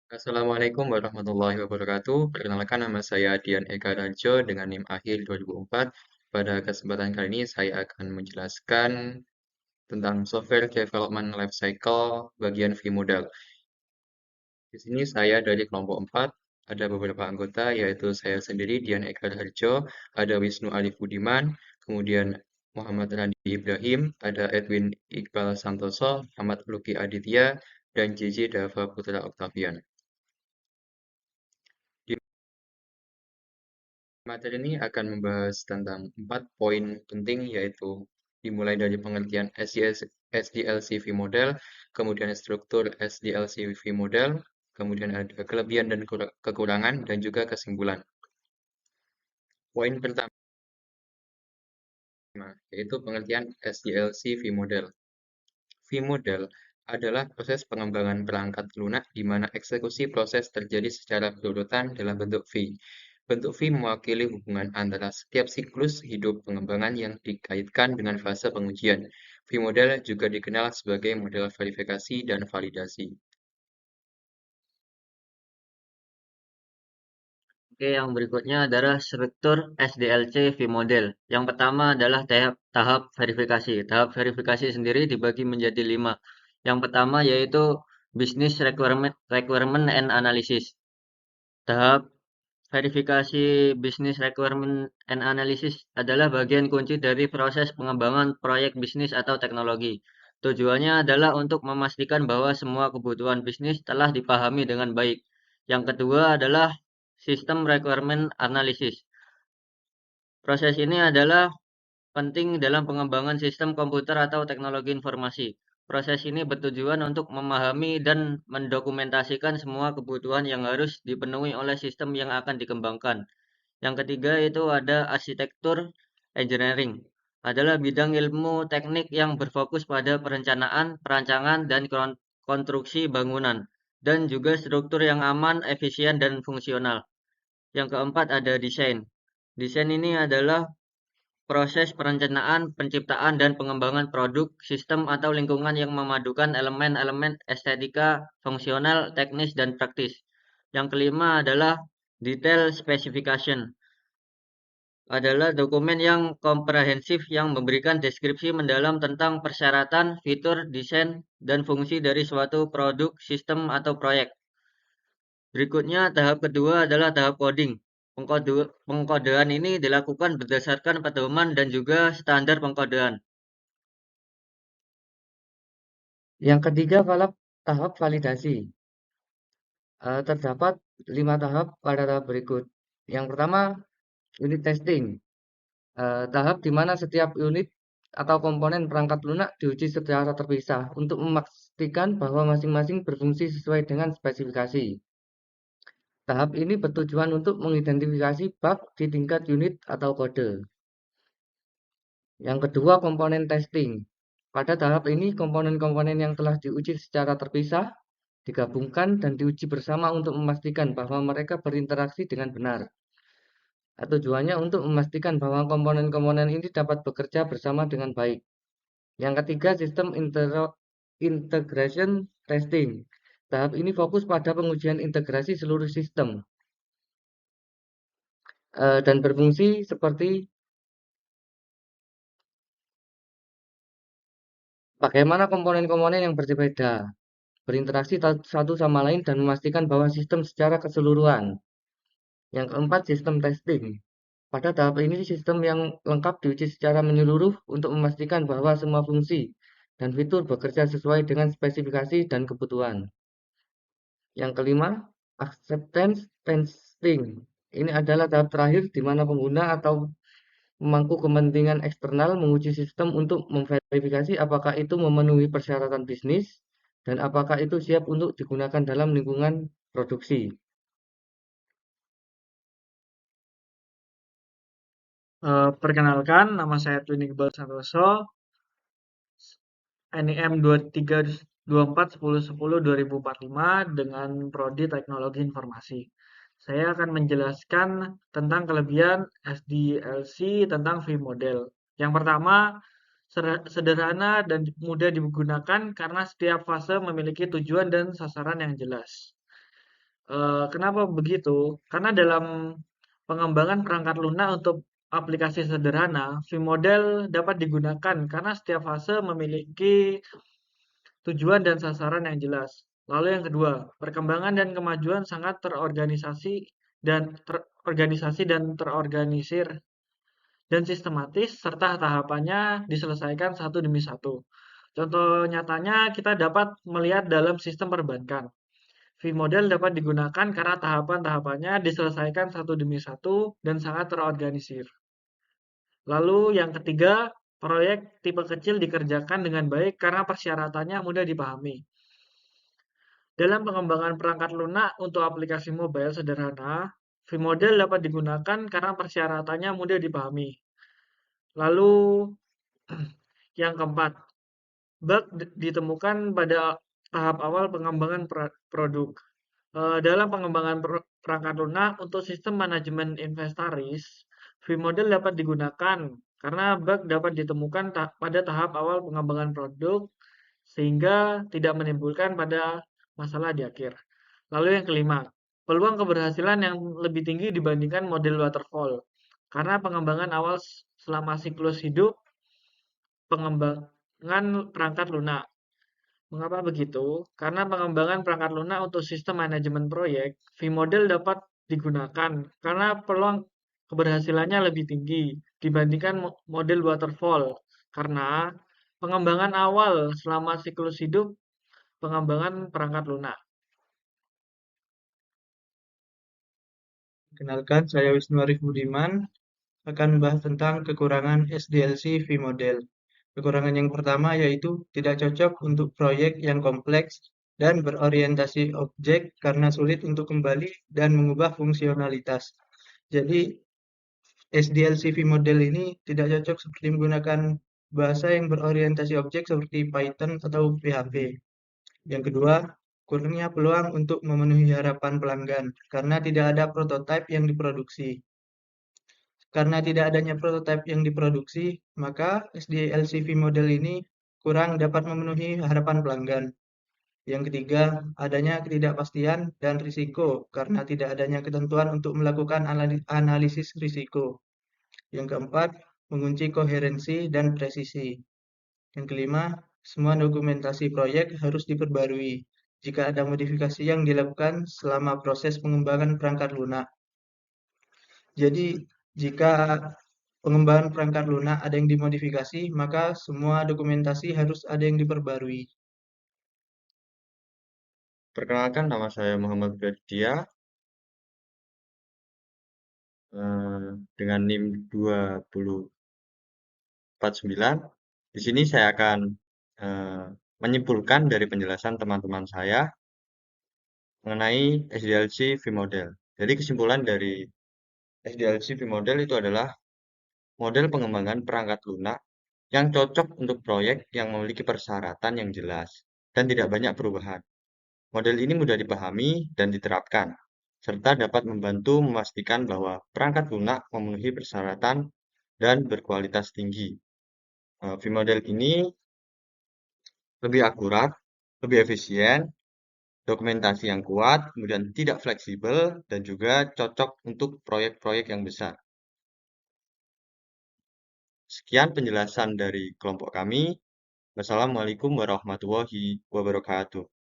Assalamualaikum warahmatullahi wabarakatuh. Perkenalkan nama saya Dian Eka Rarjo dengan NIM akhir 2004. Pada kesempatan kali ini saya akan menjelaskan tentang software development lifecycle bagian vModel. Di sini saya dari kelompok 4, ada beberapa anggota yaitu saya sendiri Dian Eka Rarjo, ada Wisnu Arif Budiman, kemudian Muhammad Randi Ibrahim, ada Edwin Iqbal Santoso, Ahmad Luki Aditya, dan JJ Dava Putra Octavian. Di materi ini akan membahas tentang 4 poin penting yaitu dimulai dari pengertian SDLC model, kemudian struktur SDLC model, kemudian ada kelebihan dan kekurangan, dan juga kesimpulan. Poin pertama yaitu pengertian SDLC model. Model adalah proses pengembangan perangkat lunak di mana eksekusi proses terjadi secara berurutan dalam bentuk V. Bentuk V mewakili hubungan antara setiap siklus hidup pengembangan yang dikaitkan dengan fase pengujian. V-model juga dikenal sebagai model verifikasi dan validasi. Oke, yang berikutnya adalah struktur SDLC V-model. Yang pertama adalah tahap verifikasi. Tahap verifikasi sendiri dibagi menjadi 5. Yang pertama yaitu Business Requirement and Analysis. Tahap verifikasi Business Requirement and Analysis adalah bagian kunci dari proses pengembangan proyek bisnis atau teknologi. Tujuannya adalah untuk memastikan bahwa semua kebutuhan bisnis telah dipahami dengan baik. Yang kedua adalah System Requirement Analysis. Proses ini adalah penting dalam pengembangan sistem komputer atau teknologi informasi. Proses ini bertujuan untuk memahami dan mendokumentasikan semua kebutuhan yang harus dipenuhi oleh sistem yang akan dikembangkan. Yang ketiga itu ada arsitektur engineering. Adalah bidang ilmu teknik yang berfokus pada perencanaan, perancangan, dan konstruksi bangunan, dan juga struktur yang aman, efisien, dan fungsional. Yang keempat ada desain. Desain ini adalah proses perencanaan, penciptaan, dan pengembangan produk, sistem, atau lingkungan yang memadukan elemen-elemen estetika, fungsional, teknis, dan praktis. Yang kelima adalah detail specification. Adalah dokumen yang komprehensif yang memberikan deskripsi mendalam tentang persyaratan, fitur, desain, dan fungsi dari suatu produk, sistem, atau proyek. Berikutnya, tahap kedua adalah tahap coding. Pengkodean ini dilakukan berdasarkan pedoman dan juga standar pengkodean. Yang ketiga, tahap validasi. Terdapat 5 tahap pada tahap berikut. Yang pertama, unit testing. Tahap di mana setiap unit atau komponen perangkat lunak diuji secara terpisah untuk memastikan bahwa masing-masing berfungsi sesuai dengan spesifikasi. Tahap ini bertujuan untuk mengidentifikasi bug di tingkat unit atau kode. Yang kedua, komponen testing. Pada tahap ini, komponen-komponen yang telah diuji secara terpisah digabungkan dan diuji bersama untuk memastikan bahwa mereka berinteraksi dengan benar. Tujuannya untuk memastikan bahwa komponen-komponen ini dapat bekerja bersama dengan baik. Yang ketiga, sistem integration testing. Tahap ini fokus pada pengujian integrasi seluruh sistem dan berfungsi seperti bagaimana komponen-komponen yang berbeda berinteraksi satu sama lain dan memastikan bahwa sistem secara keseluruhan. Yang keempat, sistem testing. Pada tahap ini, sistem yang lengkap diuji secara menyeluruh untuk memastikan bahwa semua fungsi dan fitur bekerja sesuai dengan spesifikasi dan kebutuhan. Yang kelima, acceptance testing. Ini adalah tahap terakhir di mana pengguna atau pemangku kepentingan eksternal menguji sistem untuk memverifikasi apakah itu memenuhi persyaratan bisnis dan apakah itu siap untuk digunakan dalam lingkungan produksi. Perkenalkan, nama saya Edwin Iqbal Santoso, NIM 232410102045 dengan Prodi Teknologi Informasi. Saya akan menjelaskan tentang kelebihan SDLC tentang V-model. Yang pertama, sederhana dan mudah digunakan karena setiap fase memiliki tujuan dan sasaran yang jelas. Kenapa begitu? Karena dalam pengembangan perangkat lunak untuk aplikasi sederhana, V-model dapat digunakan karena setiap fase memiliki tujuan dan sasaran yang jelas. Lalu yang kedua, perkembangan dan kemajuan sangat terorganisasi dan terorganisir dan sistematis serta tahapannya diselesaikan satu demi satu. Contoh nyatanya kita dapat melihat dalam sistem perbankan. V-model dapat digunakan karena tahapan-tahapannya diselesaikan satu demi satu dan sangat terorganisir. Lalu yang ketiga, proyek tipe kecil dikerjakan dengan baik karena persyaratannya mudah dipahami. Dalam pengembangan perangkat lunak untuk aplikasi mobile sederhana, V-model dapat digunakan karena persyaratannya mudah dipahami. Lalu yang keempat, bug ditemukan pada tahap awal pengembangan produk. Dalam pengembangan perangkat lunak untuk sistem manajemen inventaris, V-model dapat digunakan karena bug dapat ditemukan pada tahap awal pengembangan produk sehingga tidak menimbulkan pada masalah di akhir. Lalu yang kelima, peluang keberhasilan yang lebih tinggi dibandingkan model waterfall karena pengembangan awal selama siklus hidup pengembangan perangkat lunak. Mengapa begitu? Karena pengembangan perangkat lunak untuk sistem manajemen proyek, V-model dapat digunakan karena peluang keberhasilannya lebih tinggi dibandingkan model waterfall. Karena pengembangan awal selama siklus hidup pengembangan perangkat lunak. Kenalkan, saya Wisnu Arif Budiman akan membahas tentang kekurangan SDLC V-model. Kekurangan yang pertama yaitu tidak cocok untuk proyek yang kompleks dan berorientasi objek karena sulit untuk kembali dan mengubah fungsionalitas. Jadi, SDLC V-model ini tidak cocok seperti menggunakan bahasa yang berorientasi objek seperti Python atau PHP. Yang kedua, kurangnya peluang untuk memenuhi harapan pelanggan karena tidak ada prototipe yang diproduksi. Karena tidak adanya prototipe yang diproduksi, maka SDLC V-model ini kurang dapat memenuhi harapan pelanggan. Yang ketiga, adanya ketidakpastian dan risiko karena tidak adanya ketentuan untuk melakukan analisis risiko. Yang keempat, mengunci koherensi dan presisi. Yang kelima, semua dokumentasi proyek harus diperbarui jika ada modifikasi yang dilakukan selama proses pengembangan perangkat lunak. Jadi, jika pengembangan perangkat lunak ada yang dimodifikasi, maka semua dokumentasi harus ada yang diperbarui. Perkenalkan, nama saya Muhammad Berdia dengan NIM 2049. Di sini saya akan menyimpulkan dari penjelasan teman-teman saya mengenai SDLC V-model. Jadi kesimpulan dari SDLC V-model itu adalah model pengembangan perangkat lunak yang cocok untuk proyek yang memiliki persyaratan yang jelas dan tidak banyak perubahan. Model ini mudah dipahami dan diterapkan, serta dapat membantu memastikan bahwa perangkat lunak memenuhi persyaratan dan berkualitas tinggi. V-model ini lebih akurat, lebih efisien, dokumentasi yang kuat, kemudian tidak fleksibel, dan juga cocok untuk proyek-proyek yang besar. Sekian penjelasan dari kelompok kami. Wassalamualaikum warahmatullahi wabarakatuh.